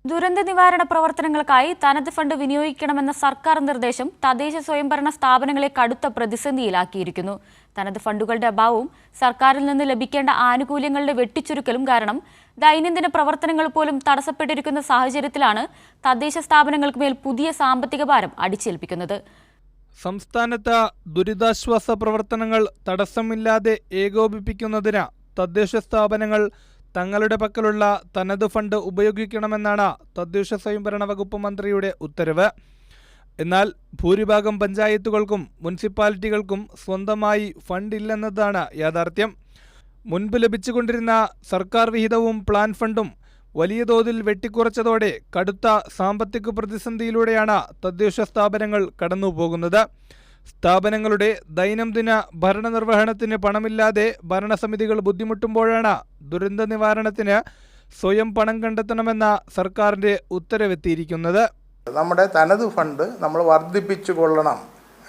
ദുരന്ത നിവാരണ പ്രവർത്തനങ്ങൾക്കായി തനത് ഫണ്ട് വിനിയോഗിക്കണമെന്ന സർക്കാർ നിർദ്ദേശം തദ്ദേശ സ്വയംഭരണ സ്ഥാപനങ്ങളെ കടുത്ത പ്രതിസന്ധിയിലാക്കിയിരിക്കുന്നു. തനത് ഫണ്ടുകളുടെ അഭാവവും സർക്കാരിൽ നിന്ന് ലഭിക്കേണ്ട ആനുകൂല്യങ്ങളുടെ വെട്ടിച്ചുരുക്കലും കാരണം ദൈനംദിന പ്രവർത്തനങ്ങൾ പോലും തടസ്സപ്പെട്ടിരിക്കുന്ന സാഹചര്യത്തിലാണ് തദ്ദേശ സ്ഥാപനങ്ങൾക്ക് മേൽ പുതിയ സാമ്പത്തിക ഭാരം അടിച്ചേൽപ്പിക്കുന്നത്. സംസ്ഥാനത്ത് ദുരിതാശ്വാസ പ്രവർത്തനങ്ങൾ തടസ്സമില്ലാതെ ഏകോപിപ്പിക്കുന്നതിന് തദ്ദേശ സ്ഥാപനങ്ങൾ തങ്ങളുടെ പക്കലുള്ള തനത് ഫണ്ട് ഉപയോഗിക്കണമെന്നാണ് തദ്ദേശ സ്വയംഭരണ വകുപ്പ് മന്ത്രിയുടെ ഉത്തരവ്. എന്നാൽ ഭൂരിഭാഗം പഞ്ചായത്തുകൾക്കും മുനിസിപ്പാലിറ്റികൾക്കും സ്വന്തമായി ഫണ്ടില്ലെന്നതാണ് യാഥാർത്ഥ്യം. മുൻപ് ലഭിച്ചുകൊണ്ടിരുന്ന സർക്കാർ വിഹിതവും പ്ലാൻ ഫണ്ടും വലിയ തോതിൽ വെട്ടിക്കുറച്ചതോടെ കടുത്ത സാമ്പത്തിക പ്രതിസന്ധിയിലൂടെയാണ് തദ്ദേശ സ്ഥാപനങ്ങൾ കടന്നുപോകുന്നത്. സ്ഥാപനങ്ങളുടെ ദൈനംദിന ഭരണനിർവഹണത്തിന് പണമില്ലാതെ ഭരണസമിതികൾ ബുദ്ധിമുട്ടുമ്പോഴാണ് ദുരന്ത നിവാരണത്തിന് സ്വയം പണം കണ്ടെത്തണമെന്ന സർക്കാരിൻ്റെ ഉത്തരവെത്തിയിരിക്കുന്നത്. നമ്മുടെ തനത് ഫണ്ട് നമ്മൾ വർദ്ധിപ്പിച്ചു കൊള്ളണം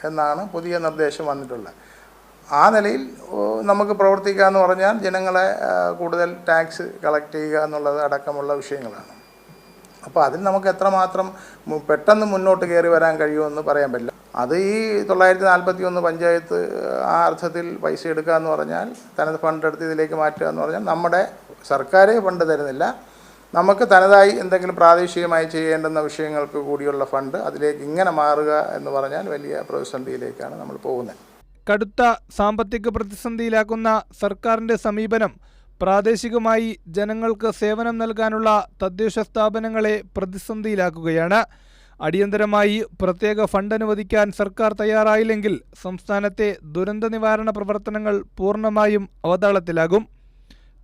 എന്നാണ് പുതിയ നിർദ്ദേശം വന്നിട്ടുള്ളത്. ആ നിലയിൽ നമുക്ക് പ്രവർത്തിക്കുക എന്ന് പറഞ്ഞാൽ ജനങ്ങളെ കൂടുതൽ ടാക്സ് കളക്ട് ചെയ്യുക എന്നുള്ളത് അടക്കമുള്ള വിഷയങ്ങളാണ്. അപ്പോൾ അതിൽ നമുക്ക് എത്രമാത്രം പെട്ടെന്ന് മുന്നോട്ട് കയറി വരാൻ കഴിയുമെന്ന് പറയാൻ പറ്റില്ല. അത് ഈ 941 പഞ്ചായത്ത് ആ അർത്ഥത്തിൽ പൈസ എടുക്കുക എന്ന് പറഞ്ഞാൽ തനത് ഫണ്ട് എടുത്ത് ഇതിലേക്ക് മാറ്റുക എന്ന് പറഞ്ഞാൽ നമ്മുടെ സർക്കാർ ഫണ്ട് തരുന്നില്ല. നമുക്ക് തനതായി എന്തെങ്കിലും പ്രാദേശികമായി ചെയ്യേണ്ടുന്ന വിഷയങ്ങൾക്ക് കൂടിയുള്ള ഫണ്ട് അതിലേക്ക് ഇങ്ങനെ മാറുക എന്ന് പറഞ്ഞാൽ വലിയ പ്രതിസന്ധിയിലേക്കാണ് നമ്മൾ പോകുന്നത്. കടുത്ത സാമ്പത്തിക പ്രതിസന്ധിയിലാക്കുന്ന സർക്കാരിൻ്റെ സമീപനം പ്രാദേശികമായി ജനങ്ങൾക്ക് സേവനം നൽകാനുള്ള തദ്ദേശ സ്ഥാപനങ്ങളെ പ്രതിസന്ധിയിലാക്കുകയാണ്. അടിയന്തരമായി പ്രത്യേക ഫണ്ട് അനുവദിക്കാൻ സർക്കാർ തയ്യാറായില്ലെങ്കിൽ സംസ്ഥാനത്തെ ദുരന്ത നിവാരണ പ്രവർത്തനങ്ങൾ പൂർണ്ണമായും അവതാളത്തിലാകും.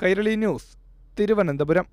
കൈരളി ന്യൂസ്, തിരുവനന്തപുരം.